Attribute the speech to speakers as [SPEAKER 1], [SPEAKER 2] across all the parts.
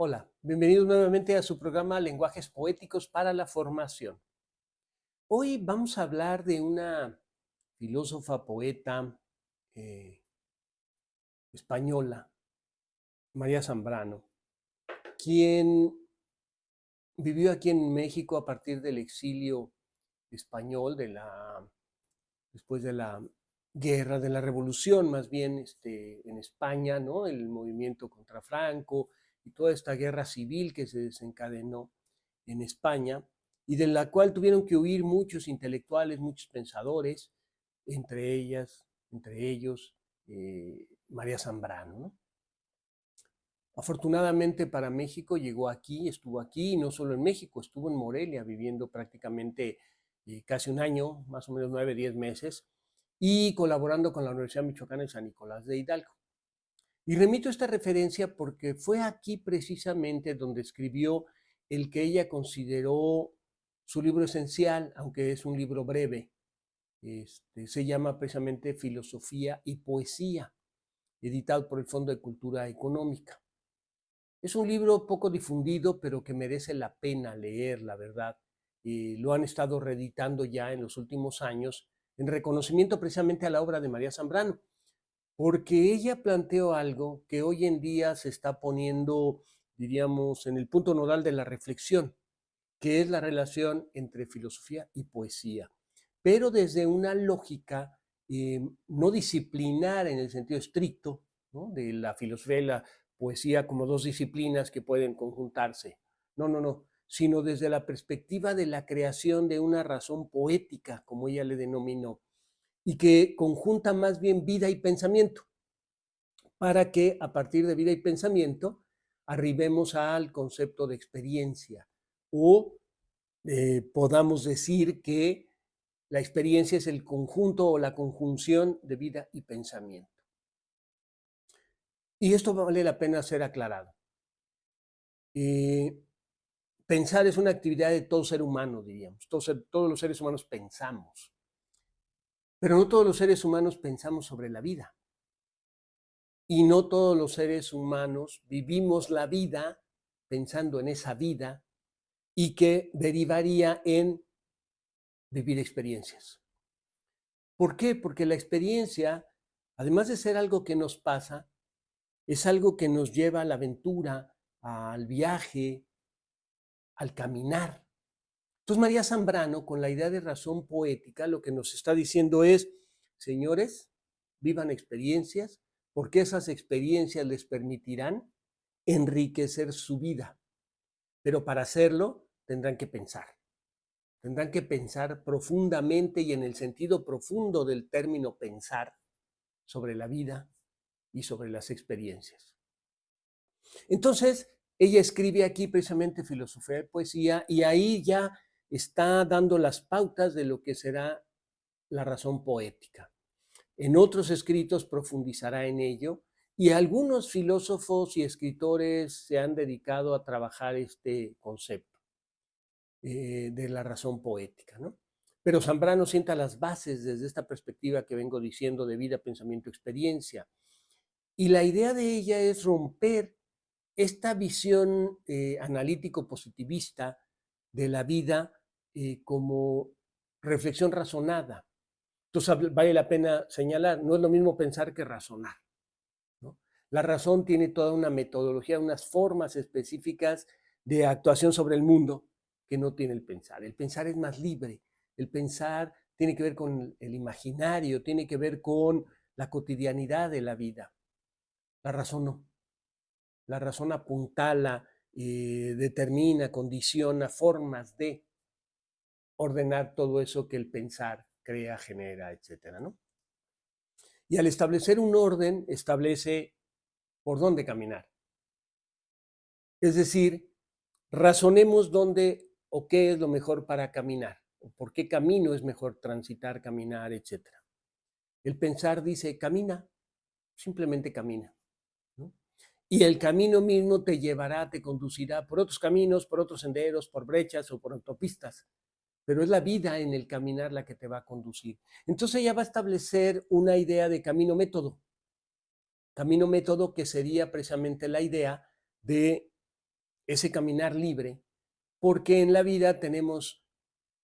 [SPEAKER 1] Hola, bienvenidos nuevamente a su programa Lenguajes Poéticos para la Formación. Hoy vamos a hablar de una filósofa, poeta eh, española, María Zambrano, quien vivió aquí en México a partir del exilio español, después de la guerra, de la revolución más bien en España, ¿no? El movimiento contra Franco y toda esta guerra civil que se desencadenó en España y de la cual tuvieron que huir muchos intelectuales, muchos pensadores, entre ellos María Zambrano, ¿no? Afortunadamente para México llegó aquí, estuvo aquí, y no solo en México, estuvo en Morelia viviendo prácticamente casi un año, más o menos 9, 10 meses, y colaborando con la Universidad Michoacana de San Nicolás de Hidalgo. Y remito esta referencia porque fue aquí precisamente donde escribió el que ella consideró su libro esencial, aunque es un libro breve. Se llama precisamente Filosofía y Poesía, editado por el Fondo de Cultura Económica. Es un libro poco difundido, pero que merece la pena leer, la verdad. Lo han estado reeditando ya en los últimos años en reconocimiento precisamente a la obra de María Zambrano, porque ella planteó algo que hoy en día se está poniendo, diríamos, en el punto nodal de la reflexión, que es la relación entre filosofía y poesía, pero desde una lógica no disciplinar en el sentido estricto, ¿no? De la filosofía y la poesía como dos disciplinas que pueden conjuntarse. No, no, no, sino desde la perspectiva de la creación de una razón poética, como ella le denominó, y que conjunta más bien vida y pensamiento, para que a partir de vida y pensamiento arribemos al concepto de experiencia o podamos decir que la experiencia es el conjunto o la conjunción de vida y pensamiento. Y esto vale la pena ser aclarado. Eh, Pensar es una actividad de todo ser humano, diríamos. Todos los seres humanos pensamos, pero no todos los seres humanos pensamos sobre la vida. Y no todos los seres humanos vivimos la vida pensando en esa vida y que derivaría en vivir experiencias. ¿Por qué? Porque la experiencia, además de ser algo que nos pasa, es algo que nos lleva a la aventura, al viaje, al caminar. Entonces María Zambrano, con la idea de razón poética, lo que nos está diciendo es, señores, vivan experiencias, porque esas experiencias les permitirán enriquecer su vida. Pero para hacerlo tendrán que pensar profundamente y en el sentido profundo del término pensar sobre la vida y sobre las experiencias. Entonces, ella escribe aquí precisamente filosofía y poesía y ahí ya está dando las pautas de lo que será la razón poética. En otros escritos profundizará en ello y algunos filósofos y escritores se han dedicado a trabajar este concepto de la razón poética, ¿no? Pero Zambrano sienta las bases desde esta perspectiva que vengo diciendo de vida, pensamiento, experiencia. Y la idea de ella es romper esta visión analítico-positivista de la vida como reflexión razonada. Entonces vale la pena señalar, no es lo mismo pensar que razonar, ¿no? La razón tiene toda una metodología, unas formas específicas de actuación sobre el mundo que no tiene el pensar. El pensar es más libre, el pensar tiene que ver con el imaginario, tiene que ver con la cotidianidad de la vida. La razón no. La razón apuntala, determina, condiciona formas de ordenar todo eso que el pensar crea, genera, etcétera, ¿no? Y al establecer un orden, establece por dónde caminar. Es decir, razonemos dónde o qué es lo mejor para caminar, o por qué camino es mejor transitar, caminar, etcétera. El pensar dice, camina, simplemente camina, ¿no? Y el camino mismo te llevará, te conducirá por otros caminos, por otros senderos, por brechas o por autopistas, pero es la vida en el caminar la que te va a conducir. Entonces ella va a establecer una idea de camino método que sería precisamente la idea de ese caminar libre, porque en la vida tenemos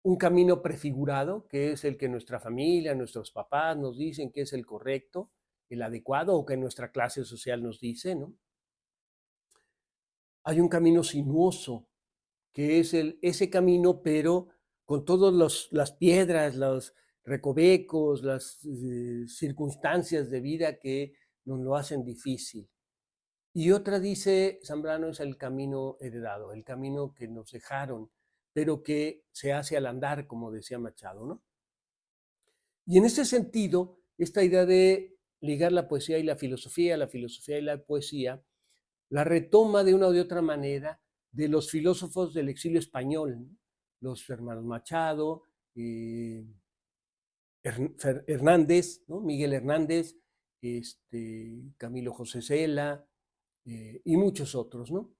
[SPEAKER 1] un camino prefigurado, que es el que nuestra familia, nuestros papás nos dicen que es el correcto, el adecuado, o que nuestra clase social nos dice, ¿no? Hay un camino sinuoso, que es ese camino, pero con todas las piedras, los recovecos, las circunstancias de vida que nos lo hacen difícil. Y otra, dice Zambrano, es el camino heredado, el camino que nos dejaron, pero que se hace al andar, como decía Machado, ¿no? Y en ese sentido, esta idea de ligar la poesía y la filosofía y la poesía, la retoma de una o de otra manera de los filósofos del exilio español, ¿no? Los hermanos Machado, Hernández, ¿no? Miguel Hernández, Camilo José Cela, y muchos otros, ¿no?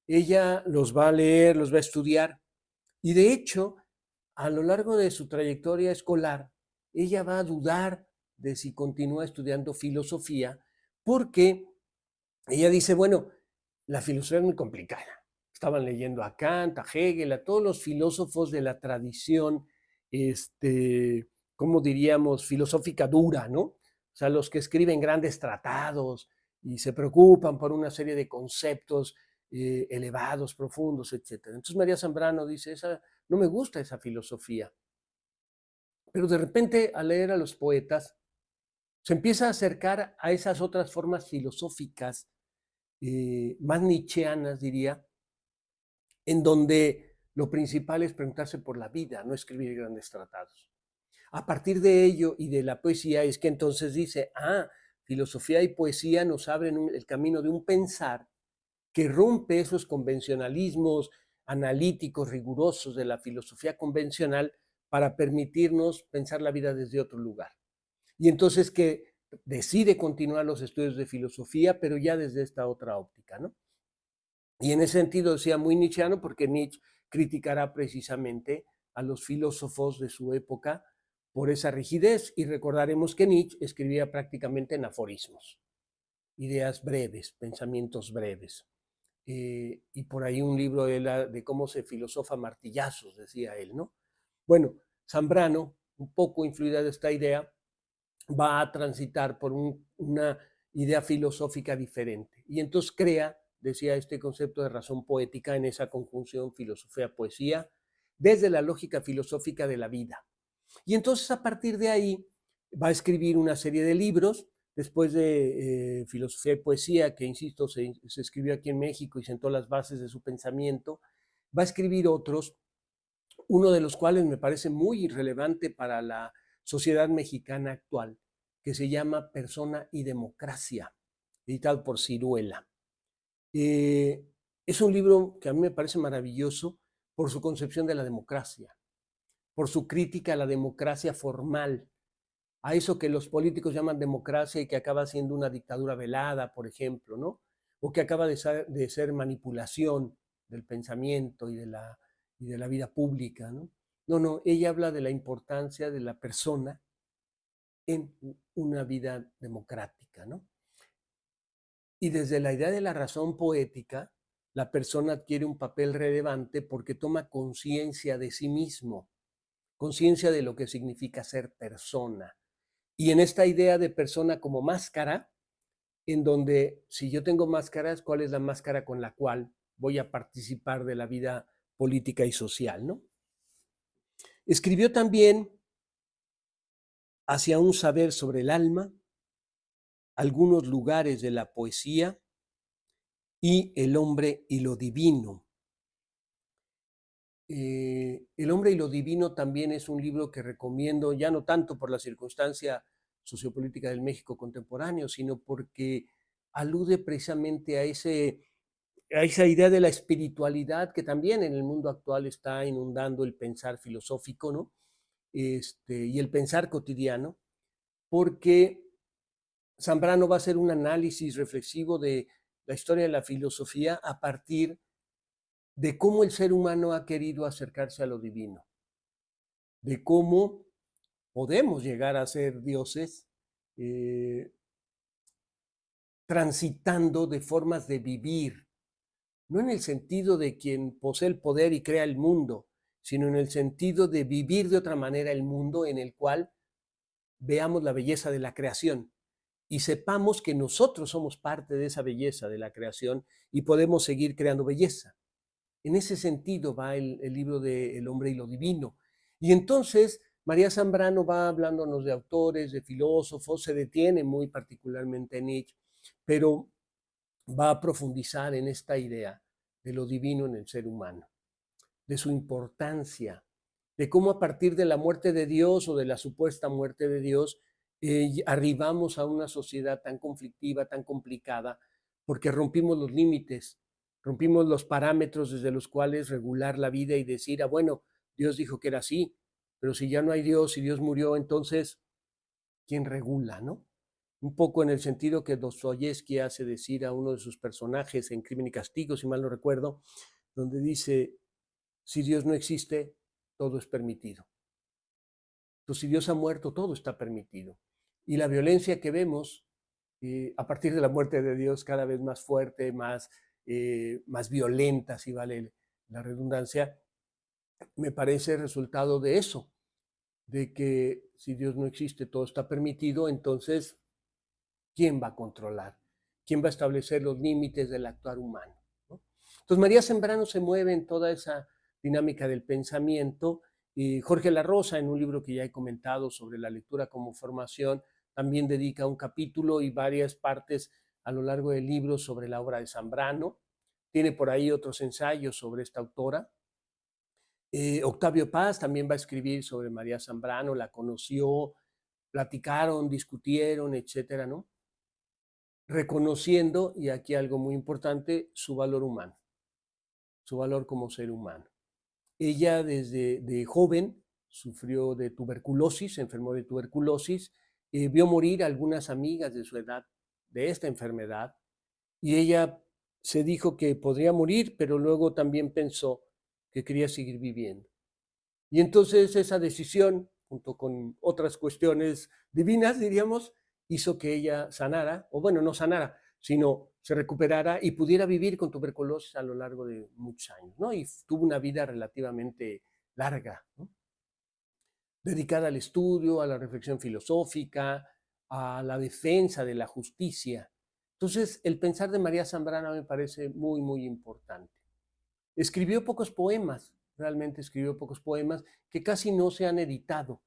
[SPEAKER 1] Ella los va a leer, los va a estudiar, y de hecho, a lo largo de su trayectoria escolar, ella va a dudar de si continúa estudiando filosofía, porque ella dice, bueno, la filosofía es muy complicada. Estaban leyendo a Kant, a Hegel, a todos los filósofos de la tradición, ¿cómo diríamos?, filosófica dura, ¿no? O sea, los que escriben grandes tratados y se preocupan por una serie de conceptos elevados, profundos, etc. Entonces María Zambrano dice, no me gusta esa filosofía. Pero de repente, al leer a los poetas, se empieza a acercar a esas otras formas filosóficas más nietzscheanas, diría, en donde lo principal es preguntarse por la vida, no escribir grandes tratados. A partir de ello y de la poesía es que entonces dice, filosofía y poesía nos abren el camino de un pensar que rompe esos convencionalismos analíticos rigurosos de la filosofía convencional para permitirnos pensar la vida desde otro lugar. Y entonces que decide continuar los estudios de filosofía, pero ya desde esta otra óptica, ¿no? Y en ese sentido decía muy nietzscheano, porque Nietzsche criticará precisamente a los filósofos de su época por esa rigidez, y recordaremos que Nietzsche escribía prácticamente en aforismos, ideas breves, pensamientos breves. Y por ahí un libro de cómo se filosofa martillazos, decía él, ¿no? Bueno, Zambrano, un poco influida de esta idea, va a transitar por una idea filosófica diferente. Y entonces crea, decía, este concepto de razón poética en esa conjunción filosofía-poesía, desde la lógica filosófica de la vida. Y entonces a partir de ahí va a escribir una serie de libros, después de filosofía y poesía, que insisto, se escribió aquí en México y sentó las bases de su pensamiento, va a escribir otros, uno de los cuales me parece muy irrelevante para la sociedad mexicana actual, que se llama Persona y Democracia, editado por Ciruela. Es un libro que a mí me parece maravilloso por su concepción de la democracia, por su crítica a la democracia formal, a eso que los políticos llaman democracia y que acaba siendo una dictadura velada, por ejemplo, ¿no? O que acaba de ser manipulación del pensamiento y de la vida pública, ¿no? No, ella habla de la importancia de la persona en una vida democrática, ¿no? Y desde la idea de la razón poética, la persona adquiere un papel relevante porque toma conciencia de sí mismo, conciencia de lo que significa ser persona. Y en esta idea de persona como máscara, en donde si yo tengo máscaras, ¿cuál es la máscara con la cual voy a participar de la vida política y social, ¿no? Escribió también Hacia un saber sobre el alma, Algunos lugares de la poesía y El hombre y lo divino. El hombre y lo divino también es un libro que recomiendo, ya no tanto por la circunstancia sociopolítica del México contemporáneo, sino porque alude precisamente a esa idea de la espiritualidad que también en el mundo actual está inundando el pensar filosófico, ¿no? Y el pensar cotidiano, porque Zambrano va a hacer un análisis reflexivo de la historia de la filosofía a partir de cómo el ser humano ha querido acercarse a lo divino, de cómo podemos llegar a ser dioses transitando de formas de vivir no en el sentido de quien posee el poder y crea el mundo, sino en el sentido de vivir de otra manera el mundo en el cual veamos la belleza de la creación y sepamos que nosotros somos parte de esa belleza de la creación y podemos seguir creando belleza. En ese sentido va el libro de El hombre y lo divino. Y entonces María Zambrano va hablándonos de autores, de filósofos, se detiene muy particularmente en Nietzsche, pero va a profundizar en esta idea de lo divino en el ser humano, de su importancia, de cómo a partir de la muerte de Dios o de la supuesta muerte de Dios, arribamos a una sociedad tan conflictiva, tan complicada, porque rompimos los límites, rompimos los parámetros desde los cuales regular la vida y decir, bueno, Dios dijo que era así, pero si ya no hay Dios, si Dios murió, entonces, ¿quién regula, no? Un poco en el sentido que Dostoyevsky hace decir a uno de sus personajes en Crimen y Castigo, si mal no recuerdo, donde dice, si Dios no existe, todo es permitido. Entonces, si Dios ha muerto, todo está permitido. Y la violencia que vemos a partir de la muerte de Dios cada vez más fuerte, más violenta, si vale la redundancia, me parece resultado de eso, de que si Dios no existe, todo está permitido, entonces, ¿quién va a controlar? ¿Quién va a establecer los límites del actuar humano? ¿No? Entonces, María Zambrano se mueve en toda esa dinámica del pensamiento y Jorge La Rosa, en un libro que ya he comentado sobre la lectura como formación, también dedica un capítulo y varias partes a lo largo del libro sobre la obra de Zambrano. Tiene por ahí otros ensayos sobre esta autora. Octavio Paz también va a escribir sobre María Zambrano, la conoció, platicaron, discutieron, etcétera, ¿no? Reconociendo, y aquí algo muy importante, su valor humano, su valor como ser humano. Ella desde de joven sufrió de tuberculosis, se enfermó de tuberculosis, vio morir a algunas amigas de su edad de esta enfermedad y ella se dijo que podría morir, pero luego también pensó que quería seguir viviendo. Y entonces esa decisión, junto con otras cuestiones divinas, diríamos, hizo que ella sanara, o bueno, no sanara, sino se recuperara y pudiera vivir con tuberculosis a lo largo de muchos años, ¿no? Y tuvo una vida relativamente larga, ¿no? Dedicada al estudio, a la reflexión filosófica, a la defensa de la justicia. Entonces, el pensar de María Zambrano me parece muy, muy importante. Escribió pocos poemas, realmente escribió pocos poemas que casi no se han editado.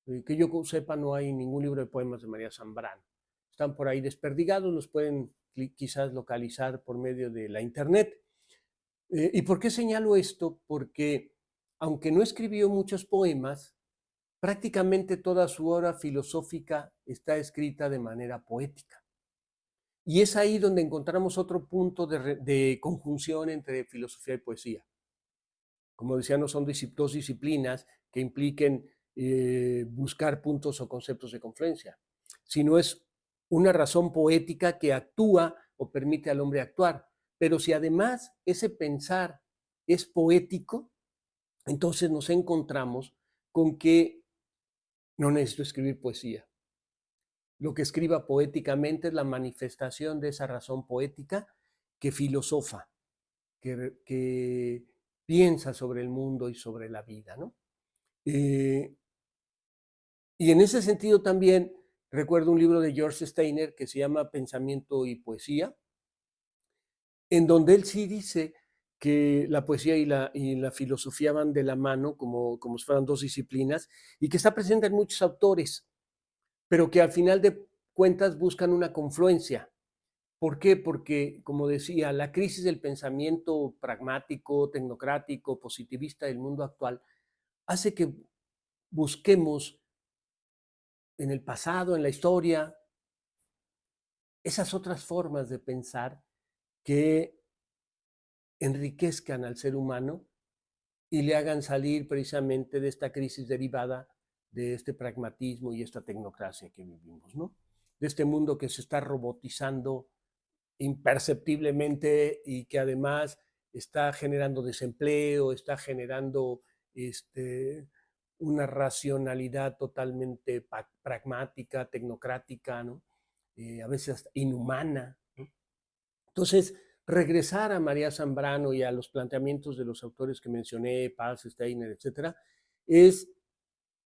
[SPEAKER 1] Que yo sepa, no hay ningún libro de poemas de María Zambrano. Están por ahí desperdigados, los pueden quizás localizar por medio de la internet. ¿Y por qué señalo esto? Porque aunque no escribió muchos poemas, prácticamente toda su obra filosófica está escrita de manera poética. Y es ahí donde encontramos otro punto de conjunción entre filosofía y poesía. Como decía, no son dos disciplinas que impliquen buscar puntos o conceptos de confluencia, sino es una razón poética que actúa o permite al hombre actuar. Pero si además ese pensar es poético, entonces nos encontramos con que no necesito escribir poesía. Lo que escriba poéticamente es la manifestación de esa razón poética que filosofa, que piensa sobre el mundo y sobre la vida, ¿no? Y en ese sentido también recuerdo un libro de George Steiner que se llama Pensamiento y Poesía, en donde él sí dice que la poesía y la filosofía van de la mano como si fueran dos disciplinas y que está presente en muchos autores, pero que al final de cuentas buscan una confluencia. ¿Por qué? Porque, como decía, la crisis del pensamiento pragmático, tecnocrático, positivista del mundo actual hace que busquemos en el pasado, en la historia, esas otras formas de pensar que enriquezcan al ser humano y le hagan salir precisamente de esta crisis derivada de este pragmatismo y esta tecnocracia que vivimos, ¿no? De este mundo que se está robotizando imperceptiblemente y que además está generando desempleo, está generando una racionalidad totalmente pragmática, tecnocrática, ¿no? A veces inhumana, ¿no? Entonces, regresar a María Zambrano y a los planteamientos de los autores que mencioné, Paz, Steiner, etcétera, es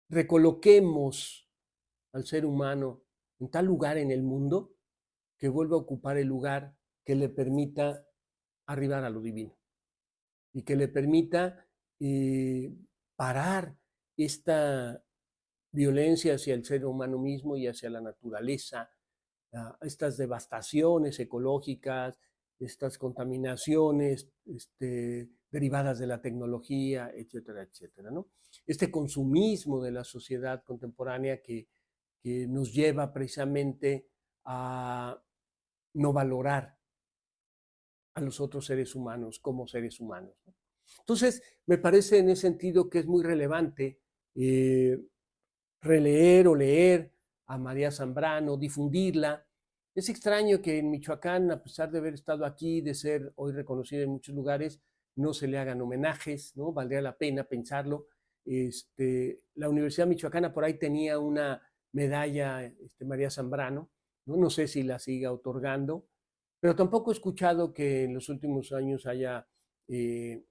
[SPEAKER 1] recoloquemos al ser humano en tal lugar en el mundo que vuelva a ocupar el lugar que le permita arribar a lo divino y que le permita eh, parar esta violencia hacia el ser humano mismo y hacia la naturaleza, estas devastaciones ecológicas, estas contaminaciones derivadas de la tecnología, etcétera, etcétera, ¿no? Este consumismo de la sociedad contemporánea que nos lleva precisamente a no valorar a los otros seres humanos como seres humanos, ¿no? Entonces, me parece en ese sentido que es muy relevante eh, releer o leer a María Zambrano, difundirla. Es extraño que en Michoacán, a pesar de haber estado aquí, de ser hoy reconocida en muchos lugares, no se le hagan homenajes, ¿no? Valdría la pena pensarlo. La Universidad Michoacana por ahí tenía una medalla, María Zambrano, ¿no? No sé si la siga otorgando, pero tampoco he escuchado que en los últimos años haya eh,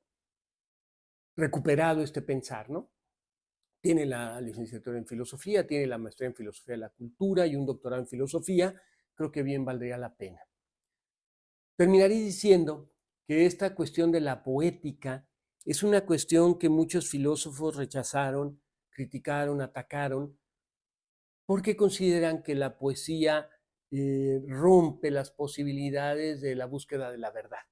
[SPEAKER 1] recuperado este pensar, ¿no? Tiene la licenciatura en filosofía, tiene la maestría en filosofía de la cultura y un doctorado en filosofía, creo que bien valdría la pena. Terminaré diciendo que esta cuestión de la poética es una cuestión que muchos filósofos rechazaron, criticaron, atacaron, porque consideran que la poesía rompe las posibilidades de la búsqueda de la verdad,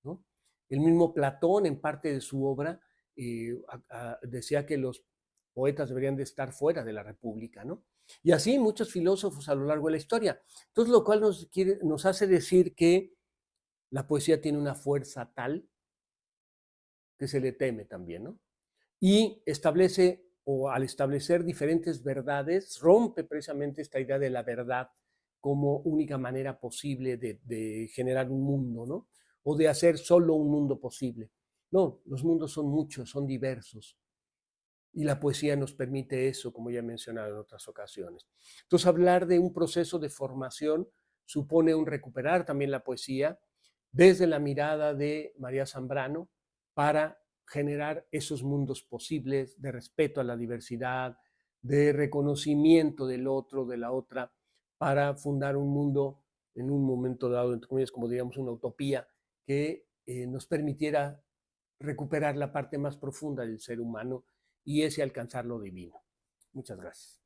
[SPEAKER 1] ¿no? El mismo Platón, en parte de su obra, decía que los poetas deberían de estar fuera de la república, ¿no? Y así muchos filósofos a lo largo de la historia. Entonces, lo cual nos hace decir que la poesía tiene una fuerza tal que se le teme también, ¿no? Y establece, o al establecer diferentes verdades, rompe precisamente esta idea de la verdad como única manera posible de generar un mundo, ¿no? O de hacer solo un mundo posible. No, los mundos son muchos, son diversos. Y la poesía nos permite eso, como ya he mencionado en otras ocasiones. Entonces, hablar de un proceso de formación supone un recuperar también la poesía desde la mirada de María Zambrano para generar esos mundos posibles de respeto a la diversidad, de reconocimiento del otro, de la otra, para fundar un mundo en un momento dado, entre comillas, como diríamos, una utopía que nos permitiera recuperar la parte más profunda del ser humano y ese alcanzar lo divino. Muchas gracias.